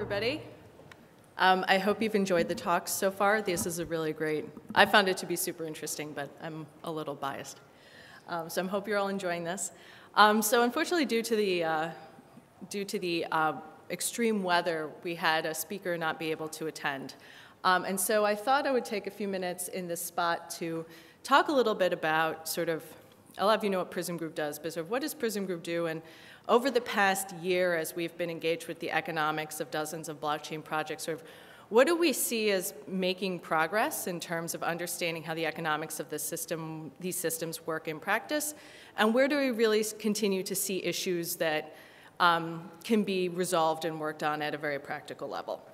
everybody. I hope you've enjoyed the talks so far. This is a really great, I found it to be super interesting, but I'm a little biased. So I hope you're all enjoying this. So unfortunately, due to the extreme weather, we had a speaker not be able to attend. And so I thought I would take a few minutes in this spot to talk a little bit about sort of, a lot of you know what Prysm Group does, but sort of what does Prysm Group do? And over the past year, as we've been engaged with the economics of dozens of blockchain projects, sort of what do we see as making progress in terms of understanding how the economics of the system, these systems work in practice? And where do we really continue to see issues that can be resolved and worked on at a very practical level?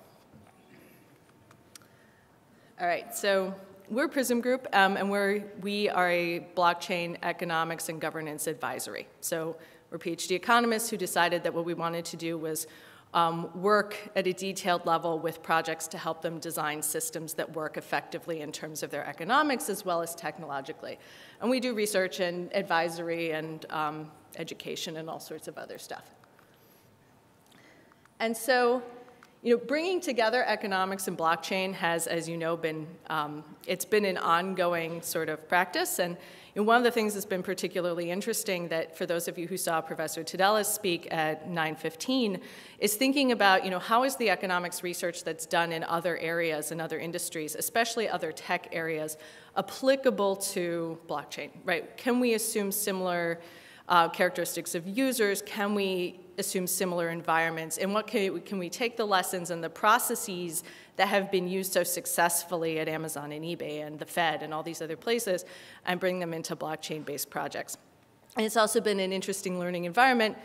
All right, so we're Prysm Group, and we are a blockchain economics and governance advisory. So we're PhD economists who decided that what we wanted to do was work at a detailed level with projects to help them design systems that work effectively in terms of their economics as well as technologically. And we do research and advisory and education and all sorts of other stuff. And so, you know, bringing together economics and blockchain has, as you know, been, it's been an ongoing sort of practice. And one of the things that's been particularly interesting that for those of you who saw Professor Tadelis speak at 9:15 is thinking about, you know, how is the economics research that's done in other areas and other industries, especially other tech areas, applicable to blockchain, right? Can we assume similar characteristics of users? Can we assume similar environments? And what can we take the lessons and the processes that have been used so successfully at Amazon and eBay and the Fed and all these other places and bring them into blockchain-based projects? And it's also been an interesting learning environment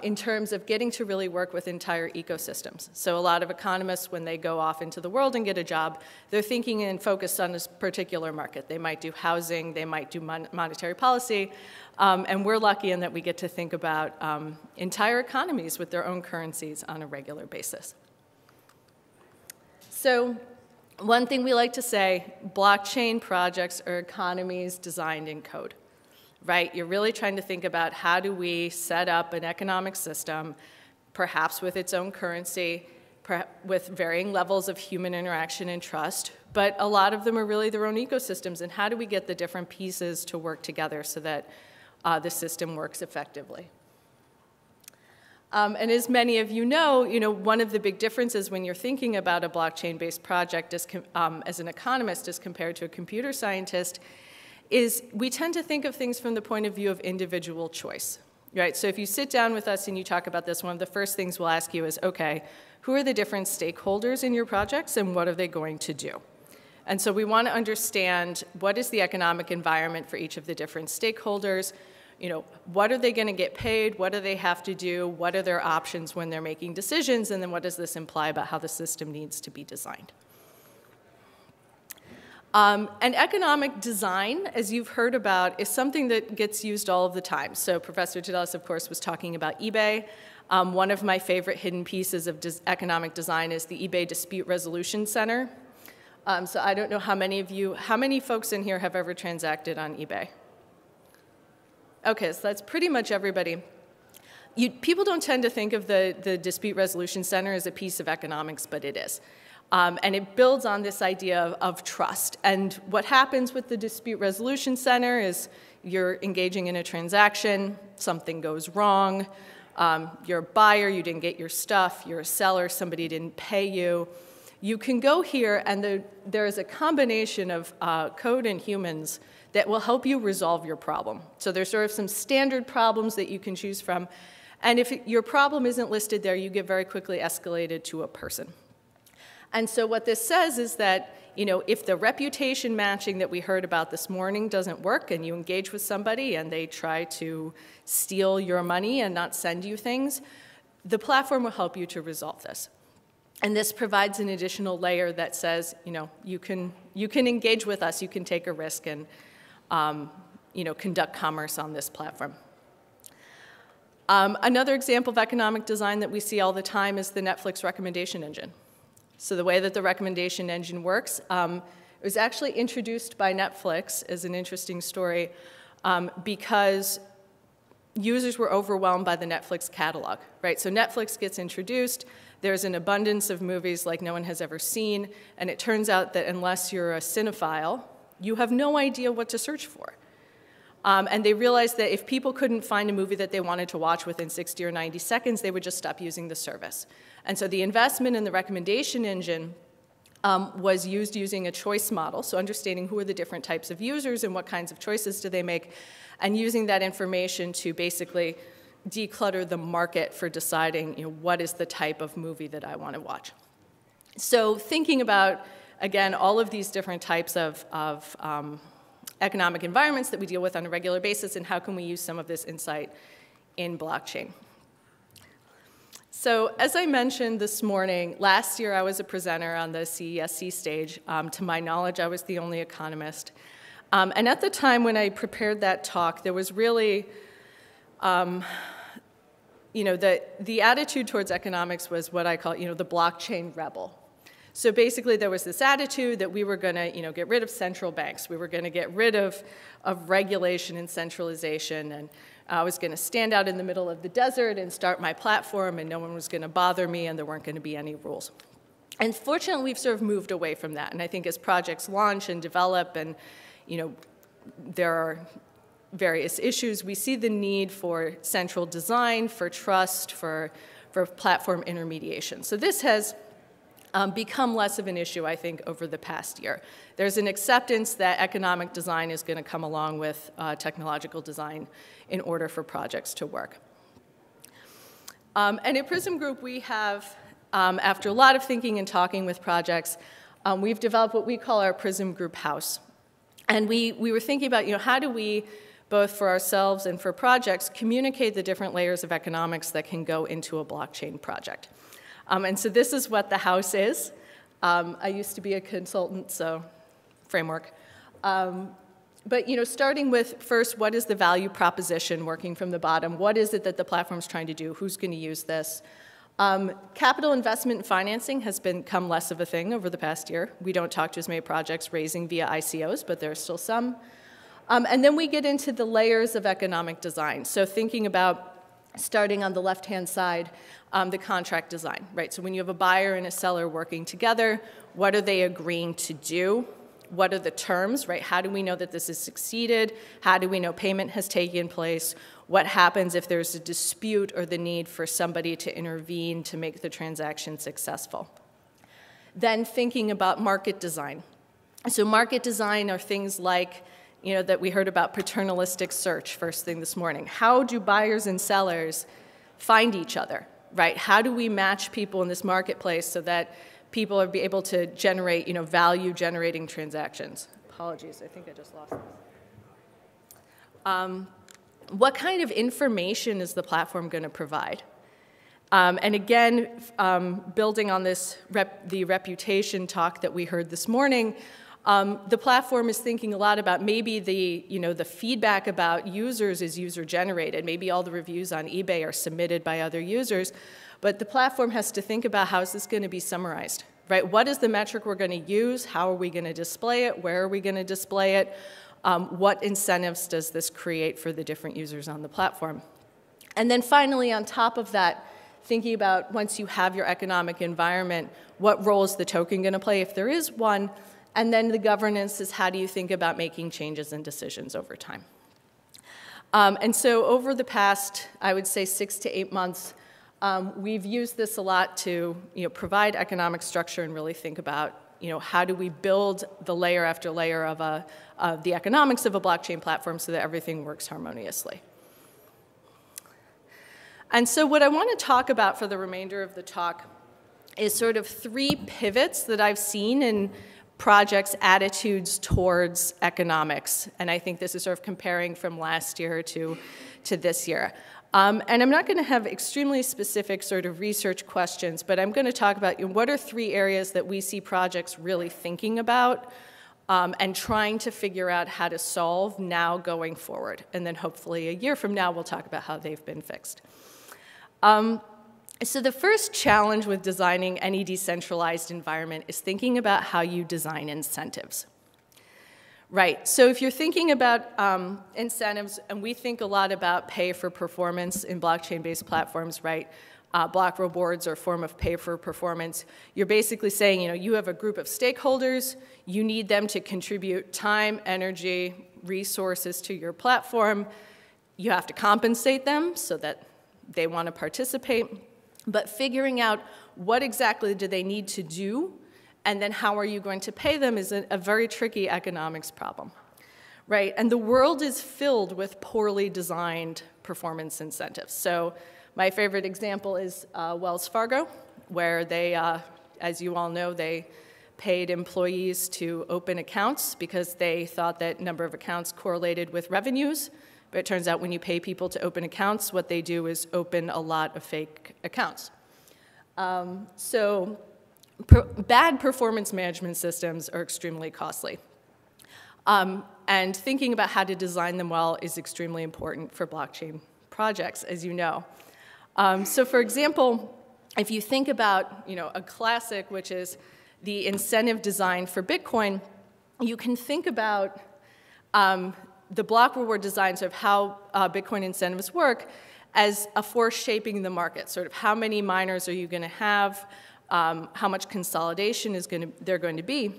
in terms of getting to really work with entire ecosystems. So a lot of economists, when they go off into the world and get a job, they're thinking and focused on this particular market. They might do housing, they might do monetary policy, and we're lucky in that we get to think about entire economies with their own currencies on a regular basis. So one thing we like to say, blockchain projects are economies designed in code. Right? You're really trying to think about how do we set up an economic system, perhaps with its own currency, with varying levels of human interaction and trust, but a lot of them are really their own ecosystems, and how do we get the different pieces to work together so that the system works effectively? And as many of you know, one of the big differences when you're thinking about a blockchain-based project as an economist as compared to a computer scientist is we tend to think of things from the point of view of individual choice, right? So if you sit down with us and you talk about this, one of the first things we'll ask you is, okay, who are the different stakeholders in your projects and what are they going to do? And so we want to understand what is the economic environment for each of the different stakeholders, what are they going to get paid, what do they have to do, what are their options when they're making decisions, and then what does this imply about how the system needs to be designed? And economic design, as you've heard about, is something that gets used all of the time. So Professor Tadelis, of course, was talking about eBay. One of my favorite hidden pieces of economic design is the eBay Dispute Resolution Center. So I don't know how many folks in here have ever transacted on eBay? Okay, so that's pretty much everybody. People don't tend to think of the Dispute Resolution Center as a piece of economics, but it is. And it builds on this idea of trust. And what happens with the Dispute Resolution Center is you're engaging in a transaction, something goes wrong, you're a buyer, you didn't get your stuff, you're a seller, somebody didn't pay you. You can go here, and there is a combination of code and humans that will help you resolve your problem. So there's sort of some standard problems that you can choose from. And if your problem isn't listed there, you get very quickly escalated to a person. And so what this says is that, if the reputation matching that we heard about this morning doesn't work and you engage with somebody and they try to steal your money and not send you things, the platform will help you to resolve this. And this provides an additional layer that says, you can engage with us, you can take a risk and, conduct commerce on this platform. Another example of economic design that we see all the time is the Netflix recommendation engine. So the way that the recommendation engine works, it was actually introduced by Netflix as an interesting story because users were overwhelmed by the Netflix catalog, right? So Netflix gets introduced, there's an abundance of movies like no one has ever seen, and it turns out that unless you're a cinephile, you have no idea what to search for. And they realized that if people couldn't find a movie that they wanted to watch within 60 or 90 seconds, they would just stop using the service. And so the investment in the recommendation engine was used using a choice model, so understanding who are the different types of users and what kinds of choices do they make, and using that information to basically declutter the market for deciding, what is the type of movie that I want to watch. So thinking about, again, all of these different types of economic environments that we deal with on a regular basis, and how can we use some of this insight in blockchain. So as I mentioned this morning, last year I was a presenter on the CESC stage. To my knowledge, I was the only economist. And at the time when I prepared that talk, there was really, the attitude towards economics was what I call, the blockchain rebel. So basically, there was this attitude that we were going to, get rid of central banks. We were going to get rid of regulation and centralization, and I was going to stand out in the middle of the desert and start my platform, and no one was going to bother me, and there weren't going to be any rules. And fortunately, we've sort of moved away from that. And I think as projects launch and develop, and there are various issues, we see the need for central design, for trust, for platform intermediation. So this has become less of an issue, I think, over the past year. There's an acceptance that economic design is going to come along with technological design in order for projects to work. And at Prysm Group, we have, after a lot of thinking and talking with projects, we've developed what we call our Prysm Group House. And we were thinking about, how do we, both for ourselves and for projects, communicate the different layers of economics that can go into a blockchain project. And so this is what the house is. I used to be a consultant, so framework. But starting with first, what is the value proposition, working from the bottom? What is it that the platform's trying to do? Who's going to use this? Capital investment and financing has become less of a thing over the past year. We don't talk to as many projects raising via ICOs, but there are still some. And then we get into the layers of economic design. So thinking about, starting on the left-hand side, the contract design, right? So when you have a buyer and a seller working together, what are they agreeing to do? What are the terms, right? How do we know that this has succeeded? How do we know payment has taken place? What happens if there's a dispute or the need for somebody to intervene to make the transaction successful? Then thinking about market design. So market design are things like, that we heard about paternalistic search first thing this morning. How do buyers and sellers find each other, right? How do we match people in this marketplace so that people are able to generate, value-generating transactions? Apologies, I think I just lost this. What kind of information is the platform going to provide? And again, building on this the reputation talk that we heard this morning, the platform is thinking a lot about maybe the feedback about users is user-generated. Maybe all the reviews on eBay are submitted by other users. But the platform has to think about how is this going to be summarized, right? What is the metric we're going to use? How are we going to display it? Where are we going to display it? What incentives does this create for the different users on the platform? And then finally, on top of that, thinking about once you have your economic environment, what role is the token going to play if there is one? And then the governance is how do you think about making changes and decisions over time? And so over the past, I would say 6 to 8 months, we've used this a lot to provide economic structure and really think about how do we build the layer after layer of the economics of a blockchain platform so that everything works harmoniously. And so what I want to talk about for the remainder of the talk is sort of 3 pivots that I've seen in projects' attitudes towards economics. And I think this is sort of comparing from last year to this year. And I'm not going to have extremely specific sort of research questions, but I'm going to talk about what are 3 areas that we see projects really thinking about and trying to figure out how to solve now going forward. And then hopefully a year from now, we'll talk about how they've been fixed. So the first challenge with designing any decentralized environment is thinking about how you design incentives. Right, so if you're thinking about incentives, and we think a lot about pay for performance in blockchain-based platforms, right? Block rewards are a form of pay for performance. You're basically saying, you have a group of stakeholders, you need them to contribute time, energy, resources to your platform. You have to compensate them so that they want to participate. But figuring out what exactly do they need to do, and then how are you going to pay them is a very tricky economics problem, right? And the world is filled with poorly designed performance incentives. So my favorite example is Wells Fargo, where they, as you all know, they paid employees to open accounts because they thought that number of accounts correlated with revenues. But it turns out when you pay people to open accounts, what they do is open a lot of fake accounts. Bad performance management systems are extremely costly. And thinking about how to design them well is extremely important for blockchain projects, as you know. So for example, if you think about a classic, which is the incentive design for Bitcoin, you can think about the block reward designs of how Bitcoin incentives work as a force shaping the market, sort of how many miners are you going to have, how much consolidation is there going to be.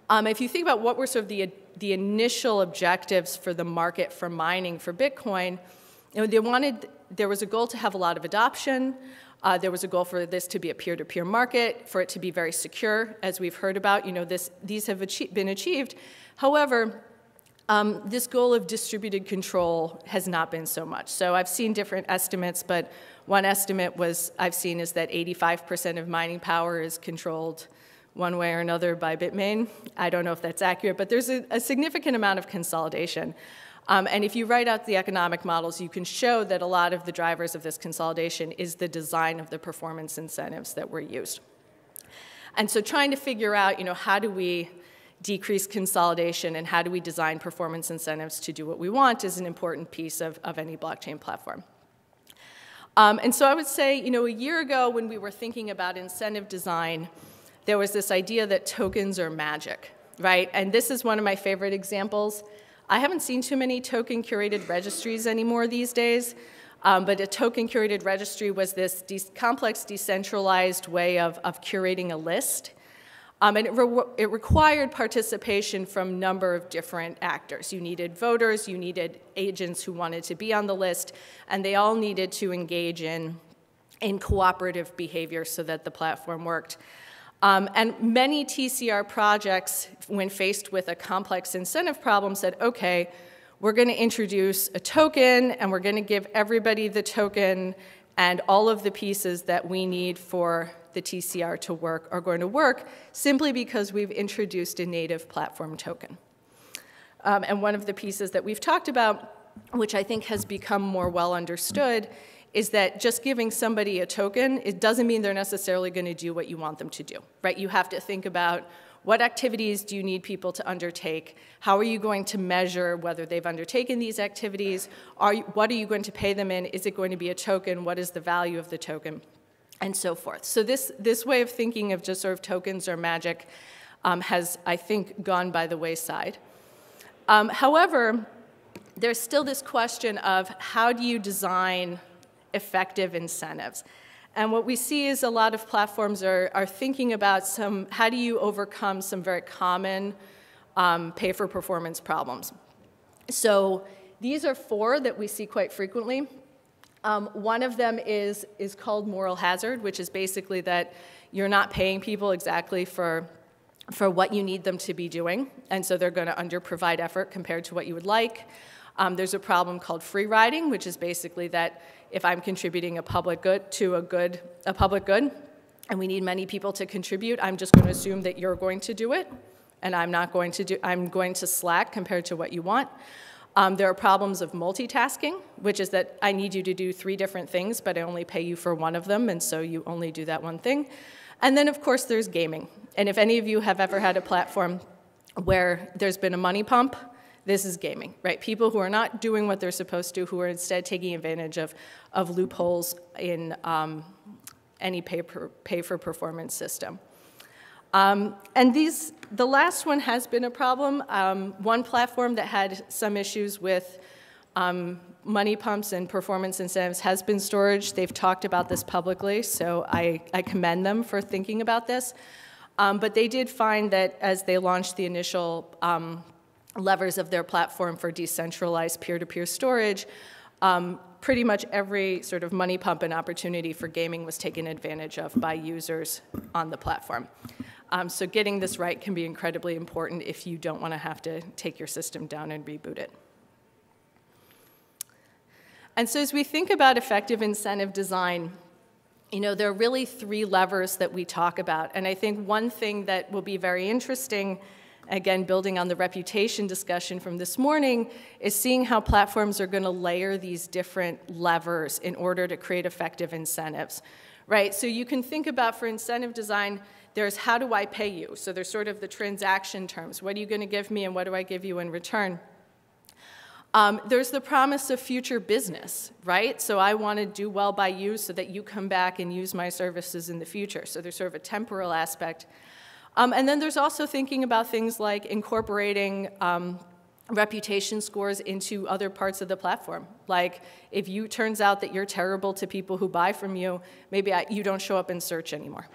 If you think about what were sort of the initial objectives for the market for mining for Bitcoin, there was a goal to have a lot of adoption. There was a goal for this to be a peer-to-peer market, for it to be very secure, as we've heard about. These have been achieved. However, this goal of distributed control has not been so much. So I've seen different estimates, but one estimate I've seen is that 85% of mining power is controlled one way or another by Bitmain. I don't know if that's accurate, but there's a significant amount of consolidation. And if you write out the economic models, you can show that a lot of the drivers of this consolidation is the design of the performance incentives that were used. And so trying to figure out, how do we decrease consolidation and how do we design performance incentives to do what we want is an important piece of any blockchain platform. And so I would say, a year ago when we were thinking about incentive design, there was this idea that tokens are magic, right? And this is one of my favorite examples. I haven't seen too many token-curated registries anymore these days, but a token-curated registry was this complex, decentralized way of curating a list. And it required participation from a number of different actors. You needed voters, you needed agents who wanted to be on the list, and they all needed to engage in cooperative behavior so that the platform worked. And many TCR projects, when faced with a complex incentive problem, said, okay, we're going to introduce a token, and we're going to give everybody the token, and all of the pieces that we need for the TCR to work are going to work simply because we've introduced a native platform token. And one of the pieces that we've talked about, which I think has become more well understood, is that just giving somebody a token, it doesn't mean they're necessarily going to do what you want them to do, right? You have to think about what activities do you need people to undertake? How are you going to measure whether they've undertaken these activities? What are you going to pay them in? Is it going to be a token? What is the value of the token? And so forth. So this way of thinking of just sort of tokens or magic has, I think, gone by the wayside. However, there's still this question of how do you design effective incentives? And what we see is a lot of platforms are thinking about how do you overcome some very common pay-for-performance problems. So these are 4 that we see quite frequently. One of them is called moral hazard, which is basically that you're not paying people exactly for what you need them to be doing, and so they're going to underprovide effort compared to what you would like. There's a problem called free riding, which is basically that if I'm contributing a public good to a public good, and we need many people to contribute, I'm just going to assume that you're going to do it, and I'm going to slack compared to what you want. There are problems of multitasking, which is that I need you to do 3 different things, but I only pay you for one of them, and so you only do that one thing. And then, of course, there's gaming. And if any of you have ever had a platform where there's been a money pump, this is gaming, right? People who are not doing what they're supposed to, who are instead taking advantage of loopholes in any pay-for-performance system. And the last one has been a problem. One platform that had some issues with money pumps and performance incentives has been storage. They've talked about this publicly, so I commend them for thinking about this. But they did find that as they launched the initial levers of their platform for decentralized peer-to-peer storage, pretty much every sort of money pump and opportunity for gaming was taken advantage of by users on the platform. So getting this right can be incredibly important if you don't want to have to take your system down and reboot it. And so as we think about effective incentive design, there are really 3 levers that we talk about. And I think one thing that will be very interesting, again, building on the reputation discussion from this morning, is seeing how platforms are going to layer these different levers in order to create effective incentives, right? So you can think about, for incentive design, there's how do I pay you? So there's sort of the transaction terms. What are you going to give me and what do I give you in return? There's the promise of future business, right? So I want to do well by you so that you come back and use my services in the future. So there's sort of a temporal aspect. And then there's also thinking about things like incorporating reputation scores into other parts of the platform. Like if you turns out that you're terrible to people who buy from you, maybe you don't show up in search anymore,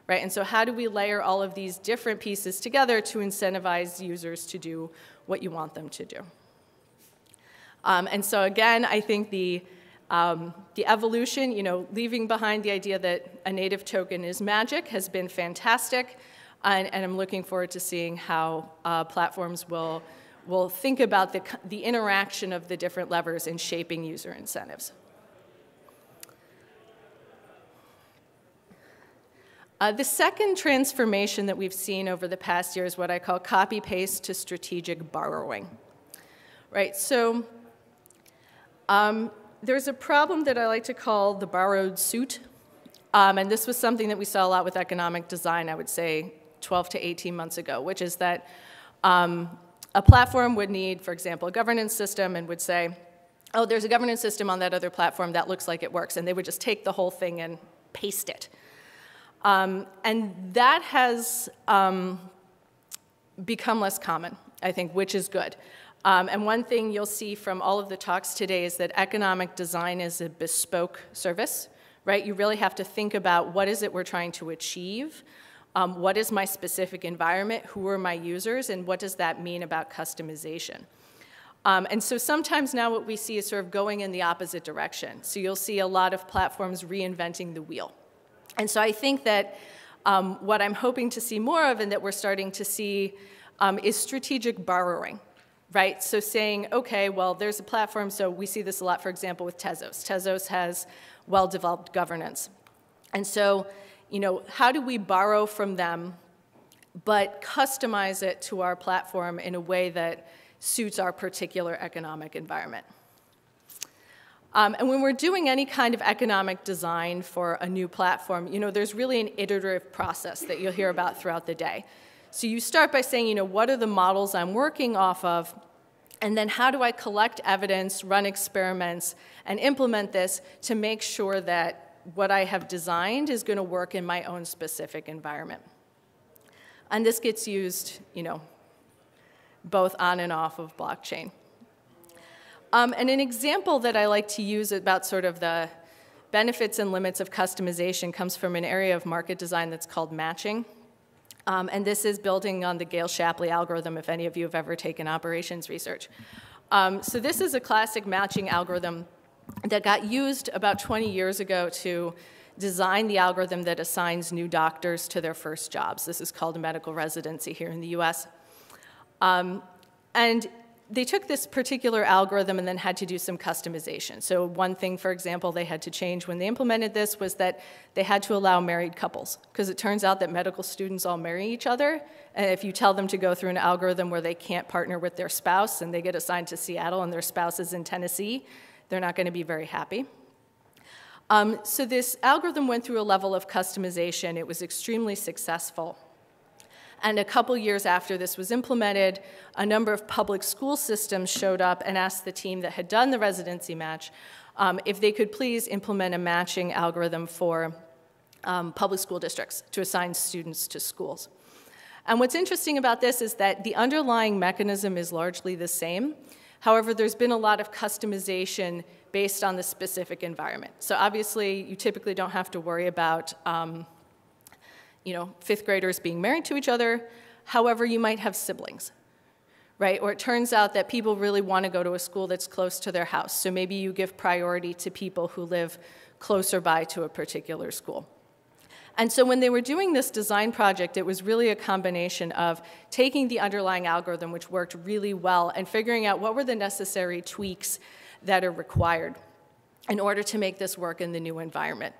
right? And so how do we layer all of these different pieces together to incentivize users to do what you want them to do? And so again, I think the evolution, leaving behind the idea that a native token is magic has been fantastic, and I'm looking forward to seeing how platforms will think about the interaction of the different levers in shaping user incentives. The second transformation that we've seen over the past year is what I call copy-paste to strategic borrowing, right? So there's a problem that I like to call the borrowed suit, and this was something that we saw a lot with economic design, I would say 12 to 18 months ago, which is that a platform would need, for example, a governance system and would say, oh, there's a governance system on that other platform that looks like it works, and they would just take the whole thing and paste it. And that has become less common, I think, which is good. And one thing you'll see from all of the talks today is that economic design is a bespoke service, right? You really have to think about what is it we're trying to achieve, what is my specific environment, who are my users, and what does that mean about customization? And so sometimes now what we see is sort of going in the opposite direction. So you'll see a lot of platforms reinventing the wheel. And so I think that what I'm hoping to see more of and that we're starting to see is strategic borrowing. Right, so saying, okay, well, there's a platform, so we see this a lot, for example, with Tezos. Tezos has well-developed governance. And so, how do we borrow from them, but customize it to our platform in a way that suits our particular economic environment? And when we're doing any kind of economic design for a new platform, there's really an iterative process that you'll hear about throughout the day. So you start by saying, what are the models I'm working off of? And then how do I collect evidence, run experiments, and implement this to make sure that what I have designed is going to work in my own specific environment? And this gets used, both on and off of blockchain. And an example that I like to use about sort of the benefits and limits of customization comes from an area of market design that's called matching. And this is building on the Gale-Shapley algorithm, if any of you have ever taken operations research. So this is a classic matching algorithm that got used about 20 years ago to design the algorithm that assigns new doctors to their first jobs. This is called a medical residency here in the US. And they took this particular algorithm and then had to do some customization. So one thing, for example, they had to change when they implemented this was that they had to allow married couples, because it turns out that medical students all marry each other, and if you tell them to go through an algorithm where they can't partner with their spouse and they get assigned to Seattle and their spouse is in Tennessee, they're not going to be very happy. So this algorithm went through a level of customization. It was extremely successful. And a couple years after this was implemented, a number of public school systems showed up and asked the team that had done the residency match if they could please implement a matching algorithm for public school districts to assign students to schools. And what's interesting about this is that the underlying mechanism is largely the same. However, there's been a lot of customization based on the specific environment. So obviously, you typically don't have to worry about fifth graders being married to each other. However, you might have siblings, right? Or it turns out that people really want to go to a school that's close to their house. So maybe you give priority to people who live closer by to a particular school. And so when they were doing this design project, it was really a combination of taking the underlying algorithm, which worked really well, and figuring out what were the necessary tweaks that are required in order to make this work in the new environment.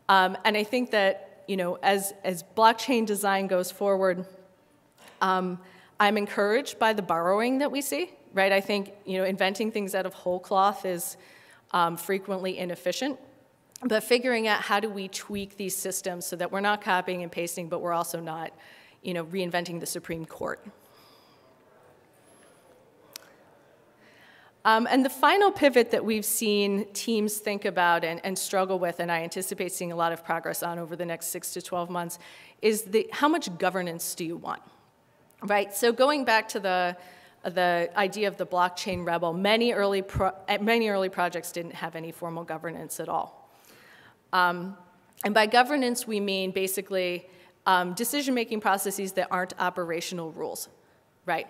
And I think that, as blockchain design goes forward, I'm encouraged by the borrowing that we see, right? I think, inventing things out of whole cloth is frequently inefficient. But figuring out how do we tweak these systems so that we're not copying and pasting, but we're also not, reinventing the Supreme Court. And the final pivot that we've seen teams think about and struggle with, and I anticipate seeing a lot of progress on over the next 6 to 12 months, is how much governance do you want, right? So going back to the idea of the blockchain rebel, many early projects didn't have any formal governance at all. And by governance, we mean basically decision-making processes that aren't operational rules, right?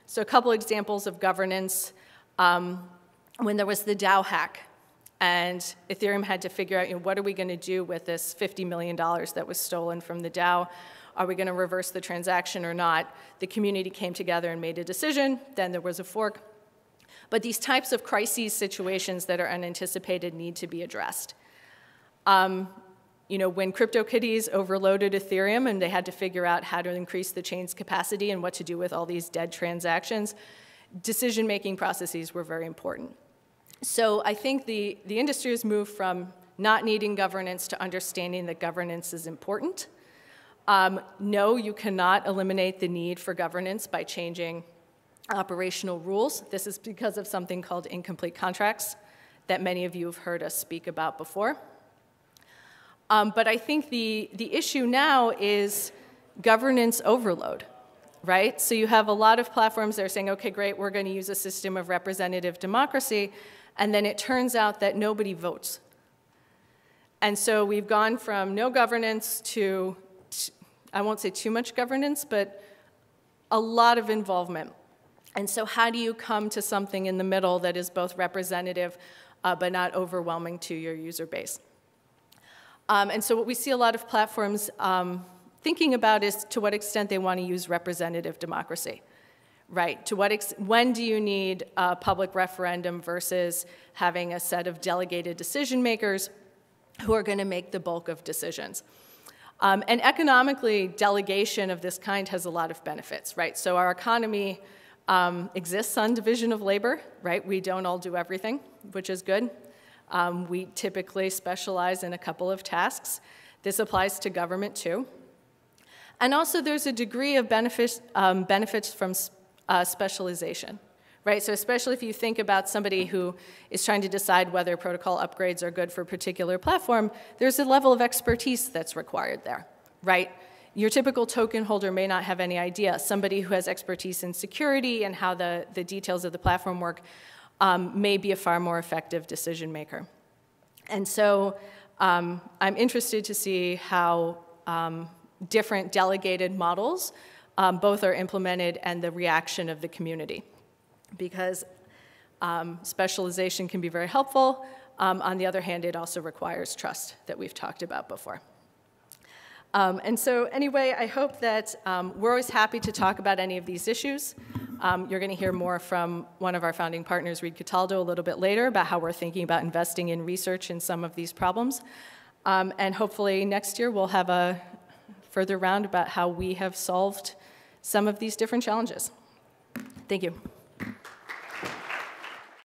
So a couple examples of governance, when there was the DAO hack, and Ethereum had to figure out, what are we going to do with this $50 million that was stolen from the DAO? Are we going to reverse the transaction or not? The community came together and made a decision. Then there was a fork. But these types of crises situations that are unanticipated need to be addressed. When CryptoKitties overloaded Ethereum and they had to figure out how to increase the chain's capacity and what to do with all these dead transactions, decision-making processes were very important. So I think the industry has moved from not needing governance to understanding that governance is important. No, you cannot eliminate the need for governance by changing operational rules. This is because of something called incomplete contracts that many of you have heard us speak about before. But I think the issue now is governance overload, right? So you have a lot of platforms that are saying, okay, great, we're going to use a system of representative democracy, and then it turns out that nobody votes. And so we've gone from no governance to, I won't say too much governance, but a lot of involvement. And so how do you come to something in the middle that is both representative but not overwhelming to your user base? And so what we see a lot of platforms thinking about is to what extent they want to use representative democracy, right? When do you need a public referendum versus having a set of delegated decision makers who are going to make the bulk of decisions? And economically, delegation of this kind has a lot of benefits, right? So our economy exists on division of labor, right? We don't all do everything, which is good. We typically specialize in a couple of tasks. This applies to government too. And also there's a degree of benefits from specialization, right? So especially if you think about somebody who is trying to decide whether protocol upgrades are good for a particular platform, there's a level of expertise that's required there, right? Your typical token holder may not have any idea. Somebody who has expertise in security and how the details of the platform work may be a far more effective decision maker. And so I'm interested to see how different delegated models both are implemented and the reaction of the community. Because specialization can be very helpful. On the other hand, it also requires trust that we've talked about before. And so anyway, I hope that we're always happy to talk about any of these issues. You're going to hear more from one of our founding partners, Reed Cataldo, a little bit later about how we're thinking about investing in research in some of these problems. And hopefully next year we'll have a further round about how we have solved some of these different challenges. Thank you.